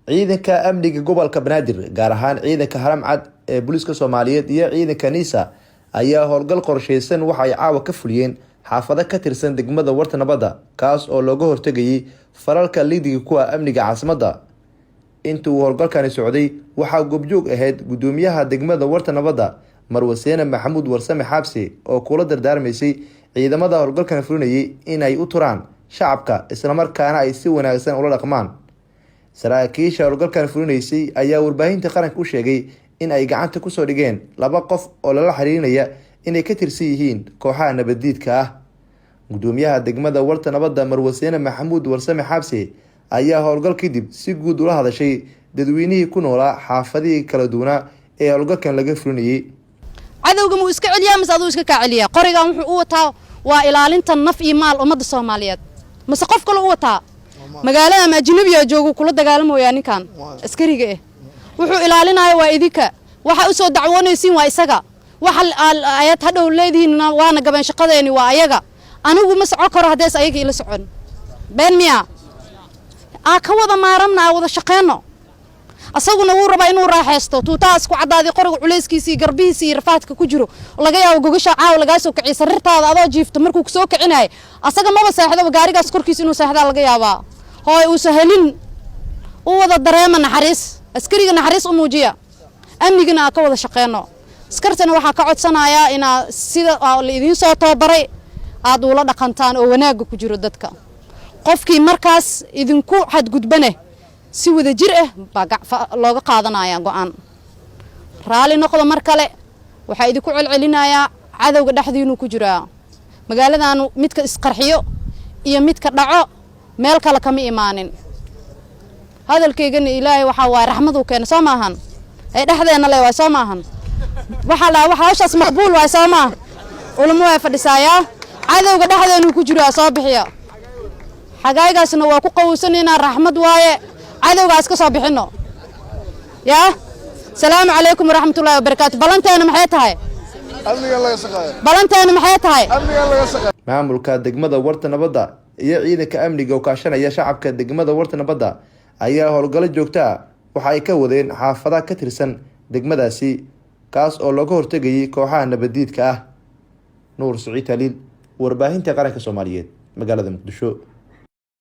ciidanka amniga gobolka Banaadir gaar ahaan ciidanka Haram Cad ee booliska Soomaaliyeed iyo ciidanka Nisa ayaa howlgal qorsheysan waxa ay caawa ka fuliyeen xaafado ka tirsan degmada Warta Nabadda kaas oo looga hortagay faralka liidiga kuwa amniga caasimadda. intuu howlgalkani socday waxa goobjoog ahayd gudoomiyaha degmada Warta Nabadda Marwaseen Maxamuud Warsame Xabsi oo kula dardaarmaysay ciidamada howlgalkan fulinayay inay u turaan shacabka isla markaana ay si wanaagsan ula dhaqmaan. saraakiisha howlgalkan fulinaysay ayaa warbaahinta qaranka u sheegay in ay gacanta ku soo dhigeen 2 qof oo lala xiriirinaya inay ka tirsan yihiin kooxaha nabadiidka ah. gudoomiyaha degmada Warta Nabadda Marwaseen Maxamuud Warsame Xabsi ayaa howlgal kadib si guud ula hadashay dadweynihii ku noolaa xaafadihii kala duwanaa ee howlgalkan laga fulinayay. cadawga mu iska celiyaa mas aduu iska ka celiyaa qorigan wuxuu u wataa waa ilaalinta naf iyo maal ummadda Soomaaliyeed mas qof kale u wataa magaalada ma ajnabiga joogo kula dagaalamaya ninkan askariga wuxuu ilaalinayo waa idinka waxa u soo dacwoonaysiin waa isaga waxa ayad hadhow leedihiin waana gaban shaqadeeni waa ayaga anigu ma socon karo hadees ayaga ila socon been miya ka wada maaramna wada shaqeeno asaguna wuu rabaa inuu raaxaysto tuutaas ku cadaadi qoriga culeyskiisa garbihiisa iyo rafaadka ku jiro laga yaabo gogasha caaw laga soo kicay sarirtaada adoo jiifto markuu soo kicinay asaga ma saaxido gaarigaas korkiisa inuu saaxida laga yaabaa hooy uu sahalin u wada dareema naxariis askariga naxariis u muujiya amnigana ka wada shaqeeno askartana waxa ka codsanayaa in sida la idin soo tababaray aad ula dhaqantaan oo wanaag ku jiro dadka qofkii markaas idinku xad gudbane si wada jir looga qaadanaya go'aan raali noqdo mar kale waxa idinku celcelinayaa cadawga dhaxdiinu ku jira magaaladan midka isqarxiyo iyo midka dhaco meel kale kama imaanin hadalkeygana ilaahay waxa waa raxmad uu keenay Soomahan ay dhaxdeena leeyahay Soomahan waxa hawshaas maqbuul waa Soomaa ulama way fadhisaaya cadawga dhaxdeenu ku jira soo bixiya xagaygaasna waa ku qowsanina raxmad waaye cadawgaas ka soo bixino ya salaamu calaykum waraxmatullaahi wabarakaatu balanteena maxay tahay amniga laga shaqeeyo balanteena maxay tahay amniga laga shaqeeyo maamulka degmada Warta Nabadda iyo ciidanka amniga oo kaashanaya shacabka degmada Warta Nabadda ayaa howlgal joogto ah waxa ay ka wadeen xaafadaha ka tirsan degmadaasi kaas oo looga hortagay kooxaha nabadiidka ah. Nuur Saciid Taliil warbaahinta qaranka Soomaaliyeed magaalada Muqdisho.